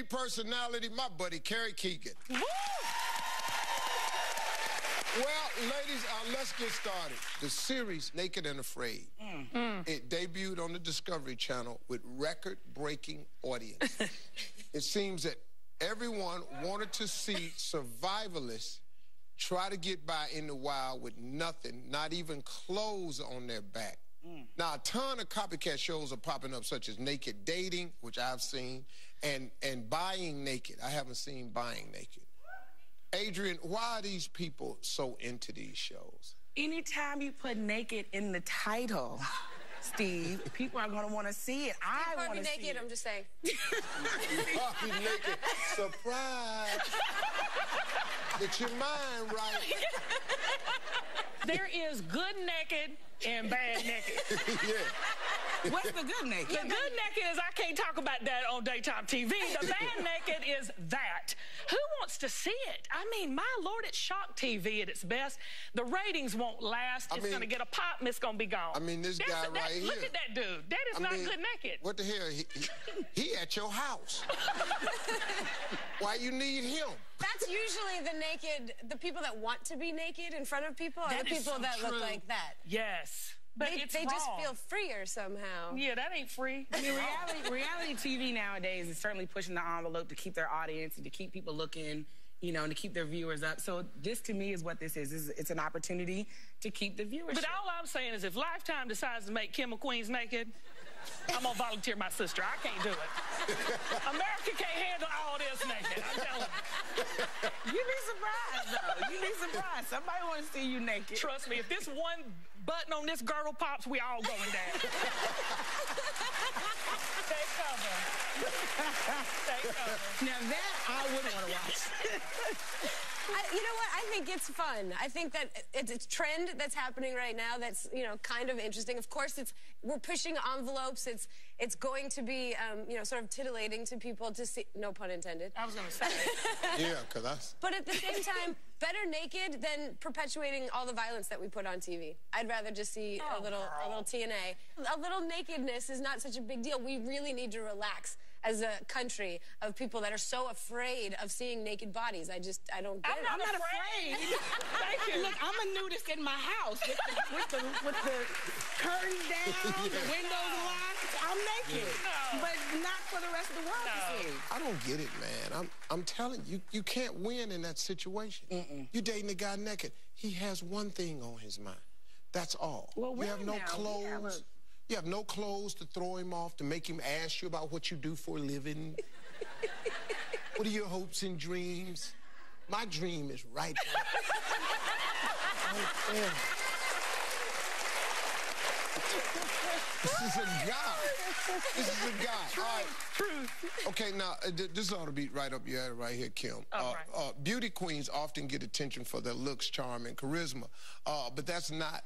Personality, my buddy Carrie Keagan. Woo! Well, ladies, let's get started. The series Naked and Afraid. It debuted on the Discovery Channel with record-breaking audience. It seems that everyone wanted to see survivalists try to get by in the wild with nothing, not even clothes on their back. Now, a ton of copycat shows are popping up, such as Naked Dating, which I've seen, and Buying Naked. I haven't seen Buying Naked. Adrian, why are these people so into these shows? Anytime you put naked in the title, Steve, people are going to want to see it. I want to see naked, it. I'm just saying. Harvey naked. Surprise. Get your mind right. There is good naked and bad naked. Yeah. What's the good naked? The good naked is I can't talk about that on daytime TV. The bad naked is that. Who wants to see it? I mean, my Lord, it's shock TV at its best. The ratings won't last. It's going to get a pop and it's going to be gone. I mean, this guy right here. Look at that dude. That is not good naked. What the hell? He at your house. Why you need him? That's usually the people that want to be naked in front of people are the people that look like that. Yes. But they just feel freer somehow. Yeah, that ain't free. I mean, reality TV nowadays is certainly pushing the envelope to keep their audience and to keep people looking, you know, and to keep their viewers up. So this, to me, is what this is. It's an opportunity to keep the viewership. But all I'm saying is if Lifetime decides to make Kim McQueen's naked, I'm going to volunteer my sister. I can't do it. America can't handle all this naked. I'm telling you. You'd be surprised, though. You'd be surprised. Somebody wants to see you naked. Trust me, if this one button on this girdle pops, we all going down. Take cover. Take cover. Now that I wouldn't want to watch. You know what? I think it's fun. I think that it's a trend that's happening right now that's, you know, kind of interesting. Of course, we're pushing envelopes. It's going to be, you know, sort of titillating to people to see. No pun intended. I was going to say. Yeah, because that's... But at the same time, better naked than perpetuating all the violence that we put on TV. I'd rather just see a little TNA. A little nakedness is not such a big deal. We really need to relax as a country of people that are so afraid of seeing naked bodies. I don't get it. I'm not afraid. Thank you. Look, I'm a nudist in my house with the curtains down, the windows locked. I'm naked, but not for the rest of the world to see. I don't get it, man. I'm telling you, you can't win in that situation. You dating a guy naked. He has one thing on his mind. That's all. Well, you have no clothes. Yeah, you have no clothes to throw him off, to make him ask you about what you do for a living. What are your hopes and dreams? My dream is right there. Right there. This is a guy. This is a guy. All right. Truth. Okay, now, this ought to be right up your alley right here, Kim. Beauty queens often get attention for their looks, charm, and charisma. But that's not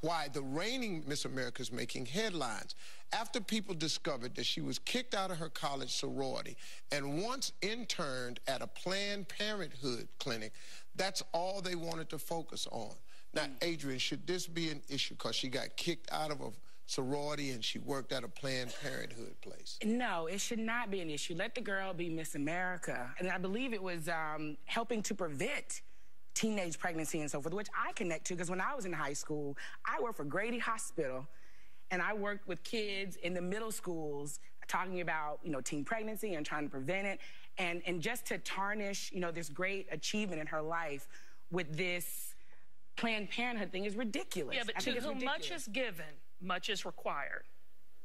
why the reigning Miss America is making headlines. After people discovered that she was kicked out of her college sorority and once interned at a Planned Parenthood clinic, that's all they wanted to focus on. Now, Adrian, should this be an issue because she got kicked out of a sorority and she worked at a Planned Parenthood place? No, it should not be an issue. Let the girl be Miss America. And I believe it was helping to prevent teenage pregnancy and so forth, which I connect to because when I was in high school, I worked for Grady Hospital, and I worked with kids in the middle schools talking about, you know, teen pregnancy and trying to prevent it, and just to tarnish, you know, this great achievement in her life with this Planned Parenthood thing is ridiculous. Yeah, but to whom much is given, much is required.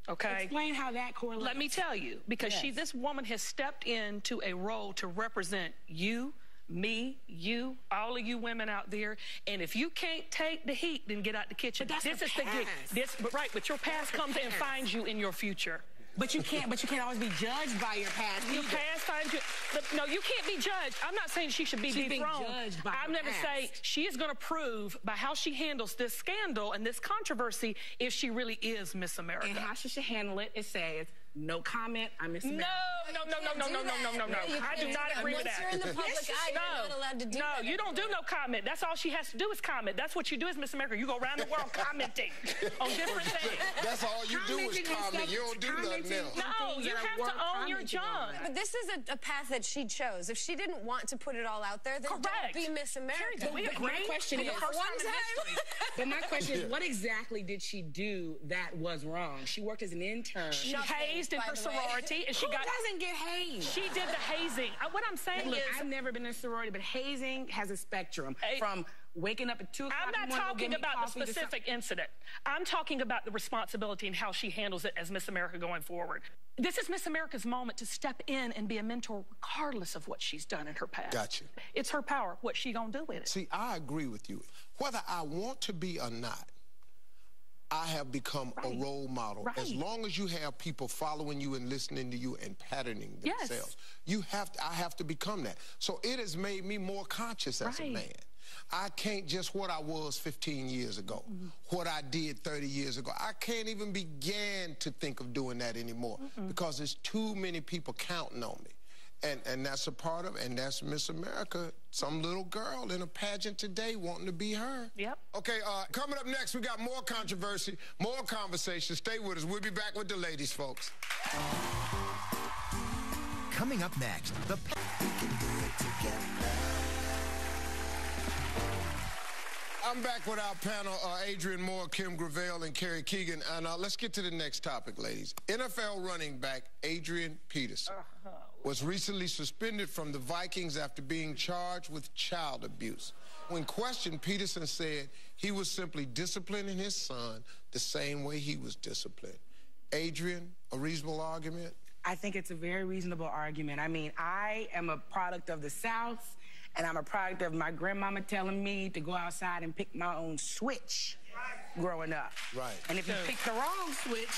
Okay? Explain how that correlates. Let me tell you, because this woman has stepped into a role to represent you, me, you, all of you women out there, and if you can't take the heat, then get out the kitchen. But that's the gig. But your past comes and finds you in your future. But you can't always be judged by your past. Your past finds you. No, you can't be judged. I'm not saying she should be dethroned. Judged by I'm never saying she is going to prove by how she handles this scandal and this controversy if she really is Miss America. And how she should handle it is say, no comment. I miss America. No. I do not agree with that. Once you're in the public eye, you're not allowed to do that. No, you don't do no comment. That's all she has to do is comment. That's what you do as Miss America. You go around the world commenting on different things. That's all you do is comment. You don't do nothing else. No, you have to own your junk. But this is a path that she chose. If she didn't want to put it all out there, then don't be Miss America. But my question is, but my question is, what exactly did she do that was wrong? She worked as an intern. She hazed in her sorority, and she doesn't get hazed? She did the hazing. What I'm saying is, I've never been in a sorority, but hazing has a spectrum from waking up at 2 o'clock. I'm not talking about the specific incident. I'm talking about the responsibility and how she handles it as Miss America going forward. This is Miss America's moment to step in and be a mentor regardless of what she's done in her past. Gotcha. It's her power. What's she going to do with it? See, I agree with you. Whether I want to be or not, I have become a role model. As long as you have people following you and listening to you and patterning themselves, I have to become that. So it has made me more conscious as a man. I can't just what I was 15 years ago, what I did 30 years ago. I can't even begin to think of doing that anymore because there's too many people counting on me. And that's a part of it, and that's Miss America, some little girl in a pageant today wanting to be her. Yep. Okay, coming up next, we got more controversy, more conversation. Stay with us. We'll be back with the ladies, folks. Coming up next, we can do it together. I'm back with our panel, Adrian Moore, Kim Gravel, and Carrie Keagan. And let's get to the next topic, ladies. NFL running back Adrian Peterson was recently suspended from the Vikings after being charged with child abuse. When questioned, Peterson said he was simply disciplining his son the same way he was disciplined. Adrian, a reasonable argument? I think it's a very reasonable argument. I mean, I am a product of the South, and I'm a product of my grandmama telling me to go outside and pick my own switch growing up. Right. And if you pick the wrong switch,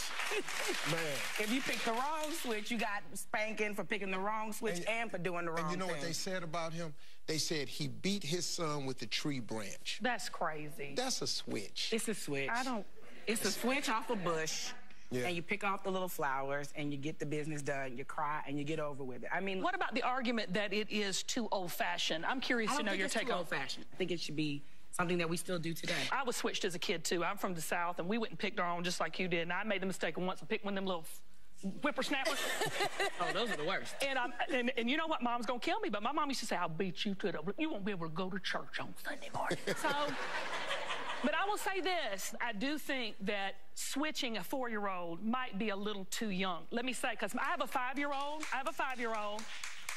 if you pick the wrong switch, you got spanking for picking the wrong switch and for doing the wrong thing. And you know what they said about him? They said he beat his son with a tree branch. That's crazy. That's a switch. It's a switch. It's a switch off a bush. Yeah. And you pick off the little flowers and you get the business done, you cry and you get over with it. I mean, what about the argument that it is too old-fashioned? I'm curious to know your take on it. Old-fashioned. I think it should be something that we still do today. I was switched as a kid too. I'm from the South and we went and picked our own just like you did. And I made the mistake once of picking one of them little whippersnappers. Oh, those are the worst. And you know what? Mom's gonna kill me, but my mom used to say, I'll beat you to the, you won't be able to go to church on Sunday morning. But I will say this, I do think that switching a 4-year-old might be a little too young. Let me say, because I have a 5-year-old,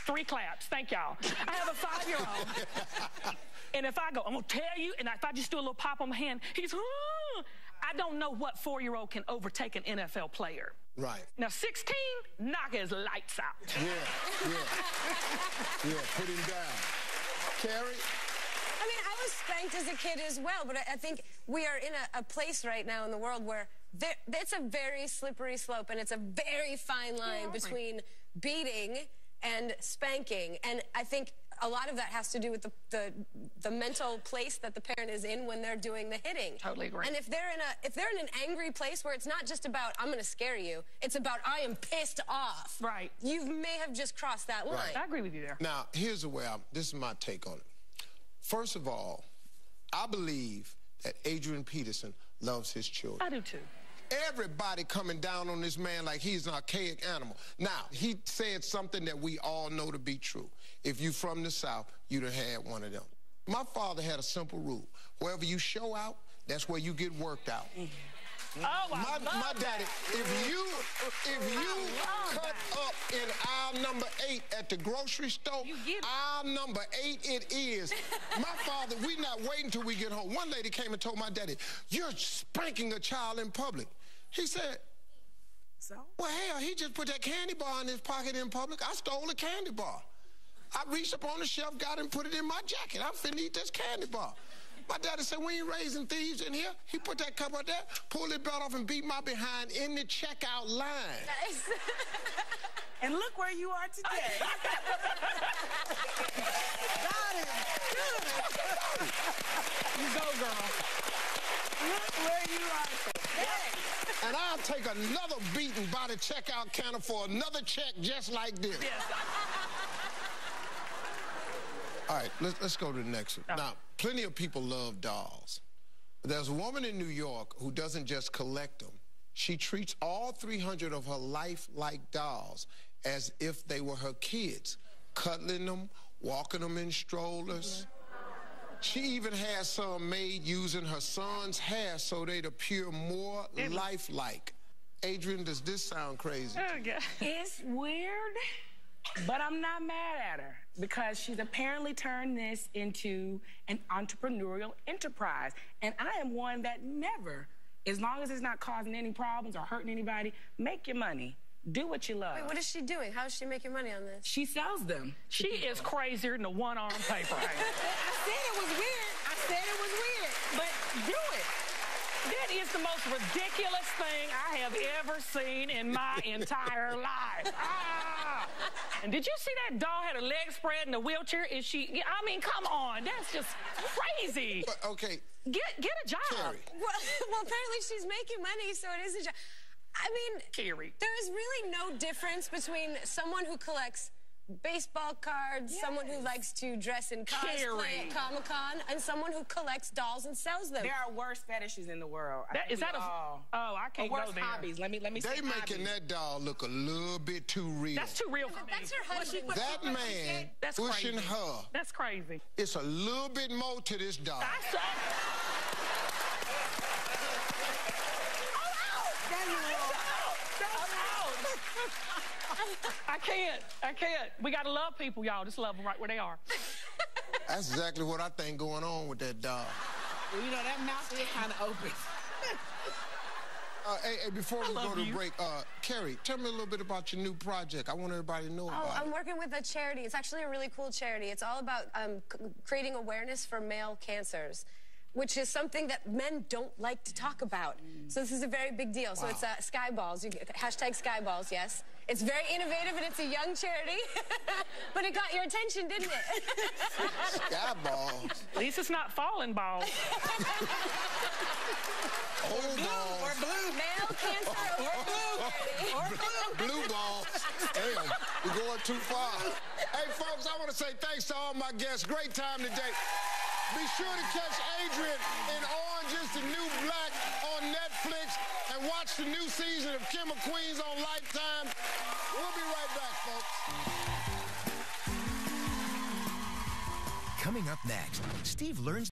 3 claps, thank y'all. I have a 5-year-old, and if I go, I'm gonna tell you, and if I just do a little pop on my hand, he's, I don't know what 4-year-old can overtake an NFL player. Right. Now, 16, knock his lights out. Yeah, put him down. Carrie? I mean, I was spanked as a kid as well, but I think we are in a place right now in the world where it's a very slippery slope, and it's a very fine line between beating and spanking. And I think a lot of that has to do with the mental place that the parent is in when they're doing the hitting. Totally agree. And if they're in an angry place where it's not just about I'm going to scare you, it's about I am pissed off. Right. You may have just crossed that line. Right. I agree with you there. Now, here's the way this is my take on it. First of all, I believe that Adrian Peterson loves his children. I do too. Everybody coming down on this man like he's an archaic animal. Now, he said something that we all know to be true. If you from the South, you'd have had one of them. My father had a simple rule. Wherever you show out, that's where you get worked out. Oh, my daddy, if you cut up in aisle number 8 at the grocery store, aisle number 8 it is. My father, we not waiting until we get home. One lady came and told my daddy, you're spanking a child in public. He said, so? Well, hell, he just put that candy bar in his pocket in public. I stole a candy bar. I reached up on the shelf, got it, and put it in my jacket. I'm finna eat this candy bar. My daddy said, we ain't raising thieves in here. He put that cup right there, pulled his belt off, and beat my behind in the checkout line. And look where you are today. God is good. You go, girl. Look where you are today. And I'll take another beating by the checkout counter for another check just like this. Yes. All right, let's go to the next one. Now, plenty of people love dolls. There's a woman in New York who doesn't just collect them. She treats all 300 of her lifelike dolls as if they were her kids, cuddling them, walking them in strollers. She even has some made using her son's hair so they'd appear more lifelike. Adrian, does this sound crazy? Oh, God. It's weird, but I'm not mad at her because she's apparently turned this into an entrepreneurial enterprise. And I am one that never, as long as it's not causing any problems or hurting anybody, make your money. Do what you love. Wait, what is she doing? How is she making money on this? She sells them. She is crazier than a one-arm paper. I said it was weird. I said it was weird. But do it. That is the most ridiculous thing I have ever seen in my entire life. And did you see that doll had a leg spread in a wheelchair? Is she, I mean, come on. That's just crazy. But, okay. Get a job. Carrie. Well, apparently she's making money, so it is a job. I mean, Carrie. There is really no difference between someone who collects baseball cards, someone who likes to dress in cosplay at Comic-Con, and someone who collects dolls and sells them. There are worse fetishes in the world. Is that I can't go there. Hobbies. Let me say They making that doll look a little bit too real. That's too real for me. That's her husband. That man pushing crazy. her. That's crazy. It's a little bit more to this doll. I can't. We gotta love people, y'all. Just love them right where they are. That's exactly what I think going on with that doll. Well, you know, that mouth is kind of open. Hey, before we go to break, Carrie, tell me a little bit about your new project. I want everybody to know about it. I'm working with a charity. It's actually a really cool charity. It's all about creating awareness for male cancers, which is something that men don't like to talk about. So this is a very big deal. So it's Skyballs. Hashtag Skyballs, yes. It's very innovative, and it's a young charity. But it got your attention, didn't it? Skyballs. At least it's not falling balls. Old balls. Or blue. Male cancer Blue balls. Damn, we're going too far. Hey, folks, I want to say thanks to all my guests. Great time today. Be sure to catch Adrian in Orange is the New Black on Netflix and watch the new season of Kim of Queens on Lifetime. We'll be right back, folks. Coming up next, Steve learns